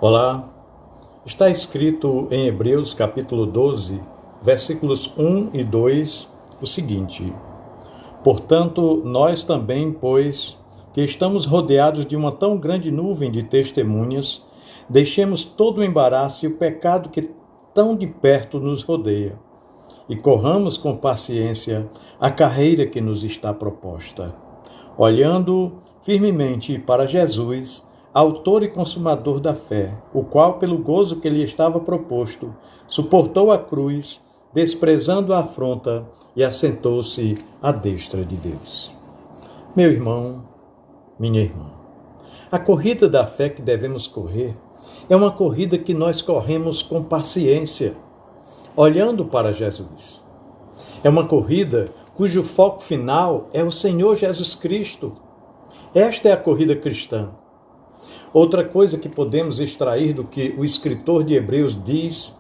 Olá, está escrito em Hebreus capítulo 12, versículos 1 e 2, o seguinte: Portanto, nós também, pois, que estamos rodeados de uma tão grande nuvem de testemunhas, deixemos todo o embaraço e o pecado que tão de perto nos rodeia, e corramos com paciência a carreira que nos está proposta, olhando firmemente para Jesus, autor e consumador da fé, o qual, pelo gozo que lhe estava proposto, suportou a cruz, desprezando a afronta, e assentou-se à destra de Deus. Meu irmão, minha irmã, a corrida da fé que devemos correr é uma corrida que nós corremos com paciência, olhando para Jesus. É uma corrida cujo foco final é o Senhor Jesus Cristo. Esta é a corrida cristã. Outra coisa que podemos extrair do que o escritor de Hebreus diz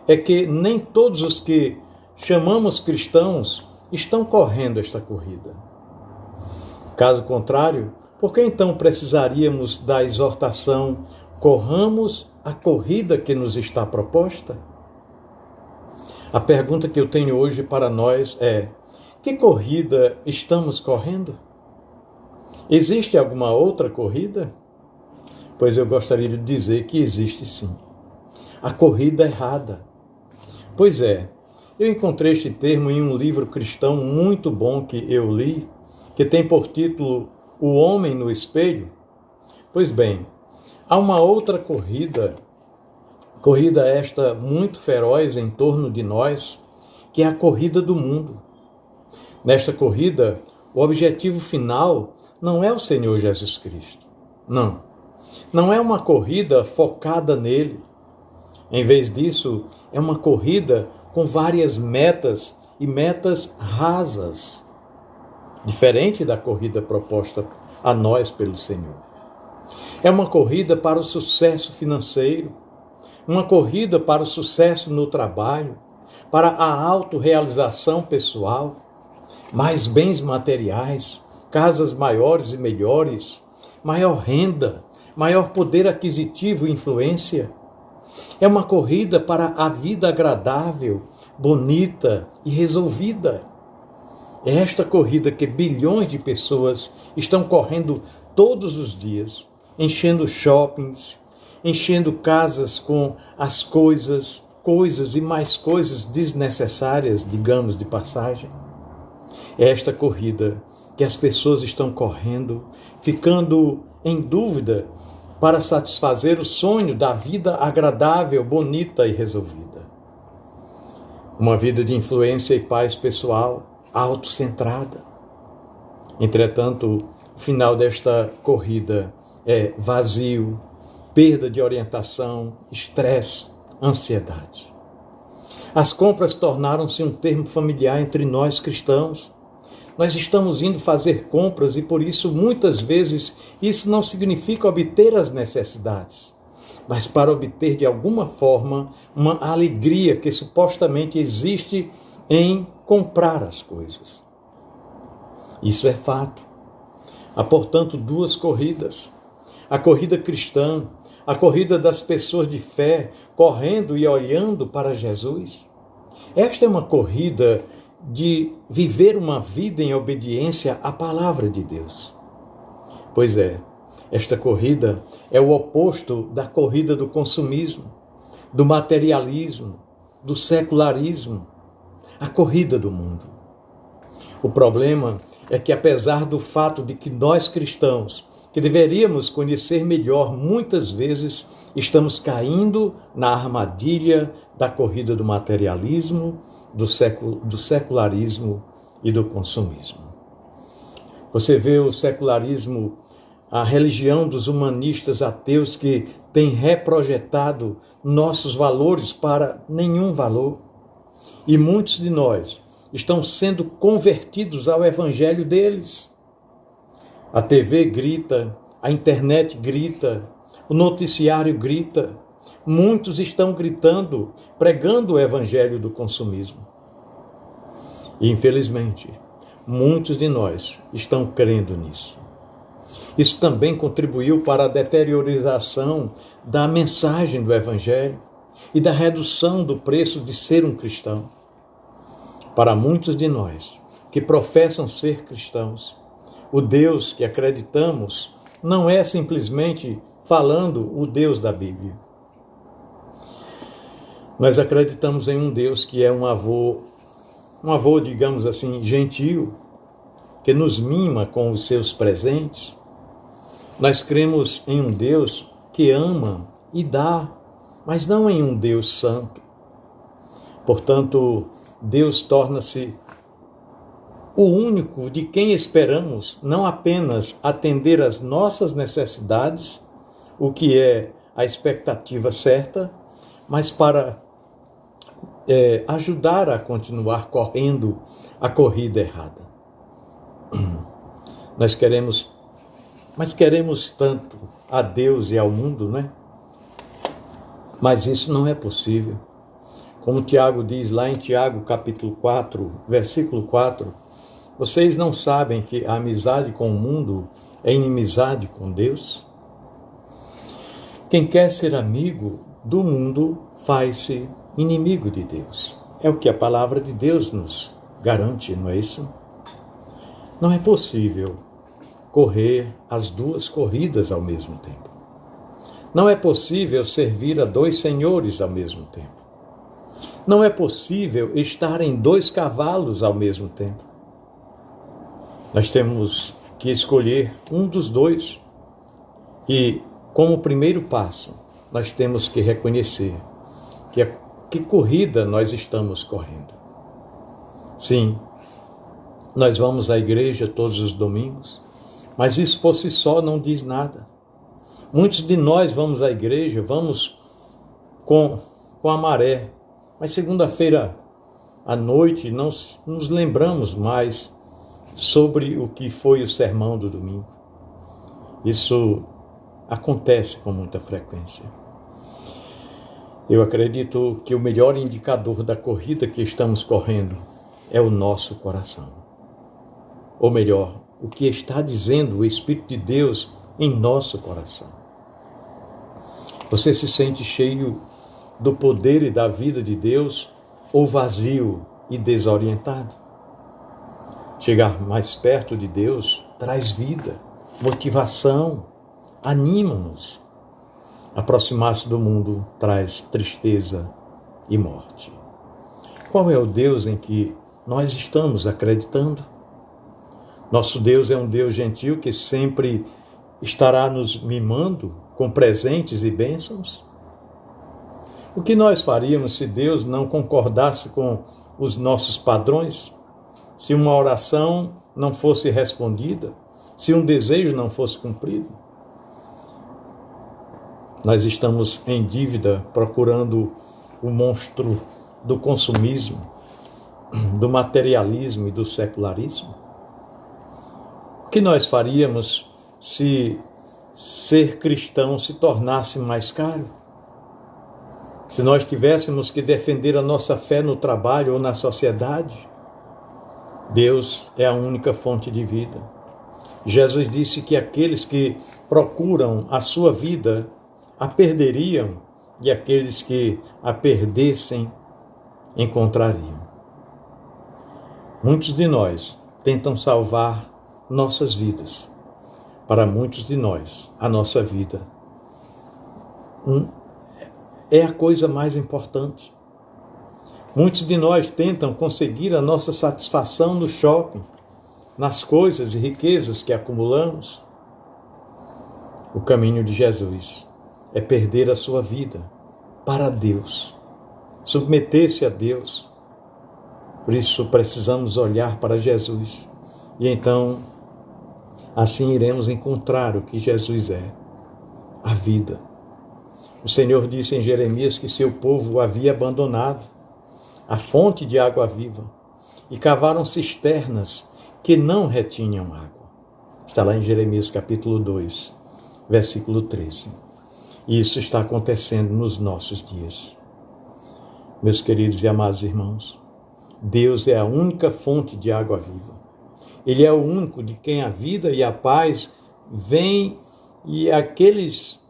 é que nem todos os que chamamos cristãos estão correndo esta corrida. Caso contrário, por que então precisaríamos da exortação corramos a corrida que nos está proposta? A pergunta que eu tenho hoje para nós é: que corrida estamos correndo? Existe alguma outra corrida? Pois eu gostaria de dizer que existe sim. A corrida errada. Pois é, eu encontrei este termo em um livro cristão muito bom que eu li, que tem por título O Homem no Espelho. Pois bem, há uma outra corrida esta muito feroz em torno de nós, que é a corrida do mundo. Nesta corrida, o objetivo final não é o Senhor Jesus Cristo. Não é uma corrida focada nele. Em vez disso, é uma corrida com várias metas e metas rasas, diferente da corrida proposta a nós pelo Senhor. É uma corrida para o sucesso financeiro, uma corrida para o sucesso no trabalho, para a autorrealização pessoal, mais bens materiais, casas maiores e melhores, maior renda, maior poder aquisitivo e influência. É uma corrida para a vida agradável, bonita e resolvida. É esta corrida que bilhões de pessoas estão correndo todos os dias, enchendo shoppings, enchendo casas com as coisas e mais coisas desnecessárias, digamos, de passagem. É esta corrida que as pessoas estão correndo, ficando em dúvida para satisfazer o sonho da vida agradável, bonita e resolvida. Uma vida de influência e paz pessoal, autocentrada. Entretanto, o final desta corrida é vazio, perda de orientação, estresse, ansiedade. As compras tornaram-se um termo familiar entre nós cristãos. Nós estamos indo fazer compras e, por isso, muitas vezes, isso não significa obter as necessidades, mas para obter, de alguma forma, uma alegria que supostamente existe em comprar as coisas. Isso é fato. Há, portanto, duas corridas. A corrida cristã, a corrida das pessoas de fé, correndo e olhando para Jesus. Esta é uma corrida de viver uma vida em obediência à palavra de Deus. Pois é, esta corrida é o oposto da corrida do consumismo, do materialismo, do secularismo, a corrida do mundo. O problema é que, apesar do fato de que nós cristãos, que deveríamos conhecer melhor, muitas vezes estamos caindo na armadilha da corrida do materialismo, do secularismo e do consumismo. Você vê o secularismo, a religião dos humanistas ateus que tem reprojetado nossos valores para nenhum valor. E muitos de nós estão sendo convertidos ao evangelho deles. A TV grita, a internet grita, o noticiário grita. Muitos estão gritando, pregando o evangelho do consumismo. E, infelizmente, muitos de nós estão crendo nisso. Isso também contribuiu para a deteriorização da mensagem do Evangelho e da redução do preço de ser um cristão. Para muitos de nós que professam ser cristãos, o Deus que acreditamos não é simplesmente falando o Deus da Bíblia. Nós acreditamos em um Deus que é um avô, digamos assim, gentil, que nos mima com os seus presentes. Nós cremos em um Deus que ama e dá, mas não em um Deus santo. Portanto, Deus torna-se o único de quem esperamos não apenas atender às nossas necessidades, o que é a expectativa certa, mas para ajudar a continuar correndo a corrida errada. Mas queremos tanto a Deus e ao mundo, né? Mas isso não é possível. Como Tiago diz lá em Tiago, capítulo 4, versículo 4, vocês não sabem que a amizade com o mundo é inimizade com Deus? Quem quer ser amigo do mundo faz-se inimigo de Deus. É o que a palavra de Deus nos garante, não é isso? Não é possível correr as duas corridas ao mesmo tempo. Não é possível servir a dois senhores ao mesmo tempo. Não é possível estar em dois cavalos ao mesmo tempo. Nós temos que escolher um dos dois e, como primeiro passo, nós temos que reconhecer que corrida nós estamos correndo. Sim, nós vamos à igreja todos os domingos, mas isso por si só não diz nada. Muitos de nós vamos à igreja, vamos com a maré, mas segunda-feira à noite não nos lembramos mais sobre o que foi o sermão do domingo. Isso acontece com muita frequência. Eu acredito que o melhor indicador da corrida que estamos correndo é o nosso coração. Ou melhor, o que está dizendo o Espírito de Deus em nosso coração. Você se sente cheio do poder e da vida de Deus ou vazio e desorientado? Chegar mais perto de Deus traz vida, motivação, anima-nos. Aproximar-se do mundo traz tristeza e morte. Qual é o Deus em que nós estamos acreditando? Nosso Deus é um Deus gentil que sempre estará nos mimando com presentes e bênçãos? O que nós faríamos se Deus não concordasse com os nossos padrões? Se uma oração não fosse respondida? Se um desejo não fosse cumprido? Nós estamos em dívida procurando o monstro do consumismo, do materialismo e do secularismo? O que nós faríamos se ser cristão se tornasse mais caro? Se nós tivéssemos que defender a nossa fé no trabalho ou na sociedade? Deus é a única fonte de vida. Jesus disse que aqueles que procuram a sua vida a perderiam e aqueles que a perdessem encontrariam. Muitos de nós tentam salvar nossas vidas. Para muitos de nós, a nossa vida é a coisa mais importante. Muitos de nós tentam conseguir a nossa satisfação no shopping, nas coisas e riquezas que acumulamos. O caminho de Jesus é perder a sua vida para Deus, submeter-se a Deus. Por isso precisamos olhar para Jesus e então assim iremos encontrar o que Jesus é, a vida. O Senhor disse em Jeremias que seu povo o havia abandonado, a fonte de água viva, e cavaram cisternas que não retinham água. Está lá em Jeremias capítulo 2, versículo 13. E isso está acontecendo nos nossos dias. Meus queridos e amados irmãos, Deus é a única fonte de água viva. Ele é o único de quem a vida e a paz vem e aqueles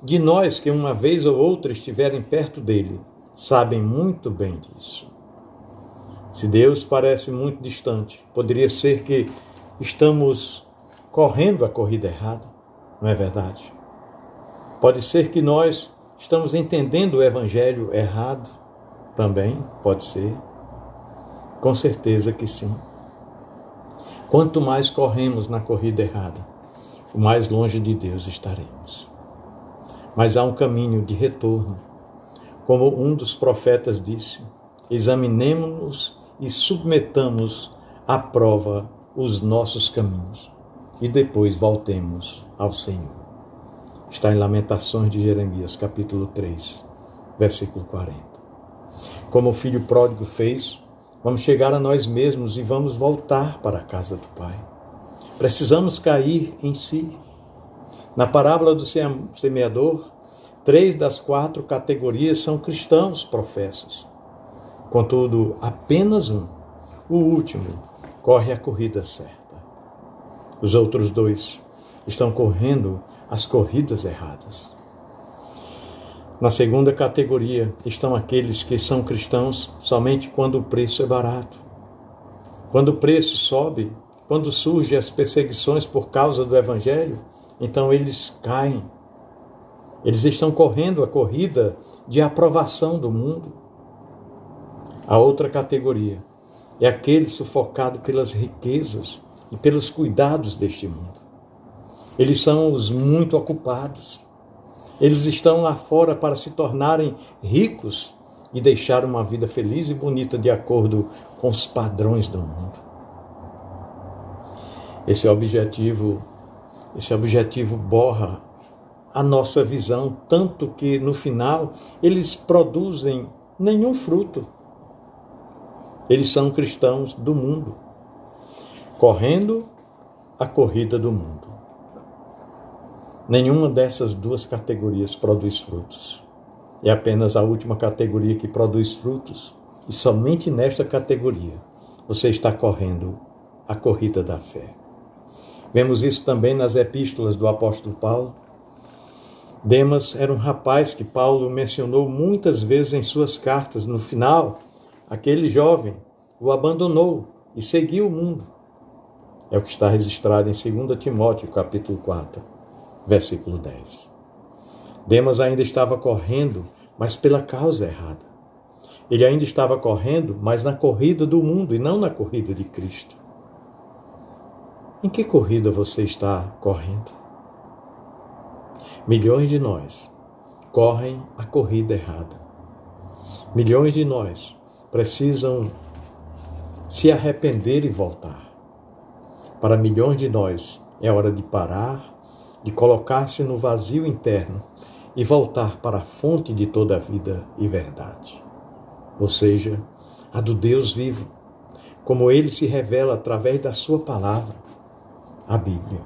de nós que uma vez ou outra estiverem perto dele sabem muito bem disso. Se Deus parece muito distante, poderia ser que estamos correndo a corrida errada, não é verdade? Pode ser que nós estamos entendendo o Evangelho errado também, pode ser. Com certeza que sim. Quanto mais corremos na corrida errada, o mais longe de Deus estaremos. Mas há um caminho de retorno. Como um dos profetas disse, examinemo-nos e submetamos à prova os nossos caminhos e depois voltemos ao Senhor. Está em Lamentações de Jeremias, capítulo 3, versículo 40. Como o filho pródigo fez, vamos chegar a nós mesmos e vamos voltar para a casa do Pai. Precisamos cair em si. Na parábola do semeador, 3 das 4 categorias são cristãos professos. Contudo, apenas um, o último, corre a corrida certa. Os outros 2 estão correndo as corridas erradas. Na segunda categoria estão aqueles que são cristãos somente quando o preço é barato. Quando o preço sobe, quando surgem as perseguições por causa do Evangelho, então eles caem. Eles estão correndo a corrida de aprovação do mundo. A outra categoria é aquele sufocado pelas riquezas e pelos cuidados deste mundo. Eles são os muito ocupados. Eles estão lá fora para se tornarem ricos e deixar uma vida feliz e bonita de acordo com os padrões do mundo. Esse objetivo borra a nossa visão, tanto que no final eles produzem nenhum fruto. Eles são cristãos do mundo, correndo a corrida do mundo. Nenhuma dessas 2 categorias produz frutos. É apenas a última categoria que produz frutos. E somente nesta categoria você está correndo a corrida da fé. Vemos isso também nas epístolas do apóstolo Paulo. Demas era um rapaz que Paulo mencionou muitas vezes em suas cartas. No final, aquele jovem o abandonou e seguiu o mundo. É o que está registrado em 2 Timóteo, capítulo 4, versículo 10. Demas ainda estava correndo, mas pela causa errada. Ele ainda estava correndo, mas na corrida do mundo e não na corrida de Cristo. Em que corrida você está correndo? Milhões de nós correm a corrida errada. Milhões de nós precisam se arrepender e voltar. Para milhões de nós é hora de parar, de colocar-se no vazio interno e voltar para a fonte de toda a vida e verdade. Ou seja, a do Deus vivo, como ele se revela através da sua palavra, a Bíblia.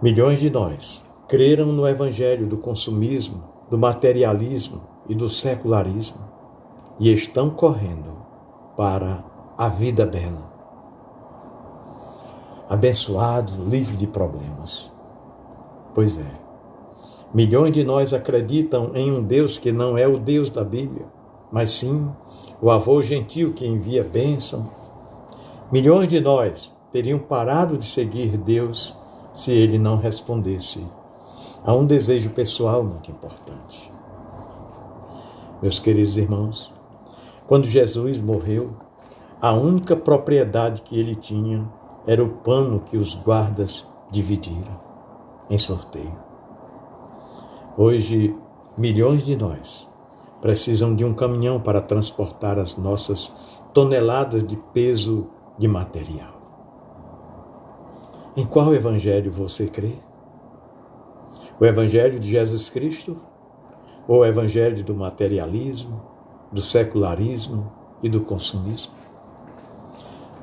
Milhões de nós creram no evangelho do consumismo, do materialismo e do secularismo e estão correndo para a vida bela. Abençoado, livre de problemas. Pois é, milhões de nós acreditam em um Deus que não é o Deus da Bíblia, mas sim o avô gentil que envia bênção. Milhões de nós teriam parado de seguir Deus se ele não respondesse a um desejo pessoal muito importante. Meus queridos irmãos, quando Jesus morreu, a única propriedade que ele tinha era o pano que os guardas dividiram em sorteio. Hoje, milhões de nós precisam de um caminhão para transportar as nossas toneladas de peso de material. Em qual evangelho você crê? O evangelho de Jesus Cristo ou o evangelho do materialismo, do secularismo e do consumismo?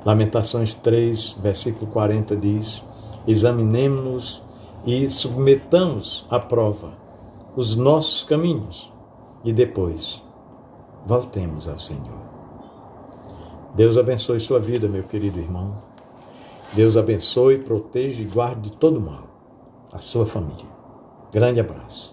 Lamentações 3, versículo 40 diz: examinemo-nos e submetamos à prova os nossos caminhos e depois voltemos ao Senhor. Deus abençoe sua vida, meu querido irmão. Deus abençoe, proteja e guarde de todo mal a sua família. Grande abraço.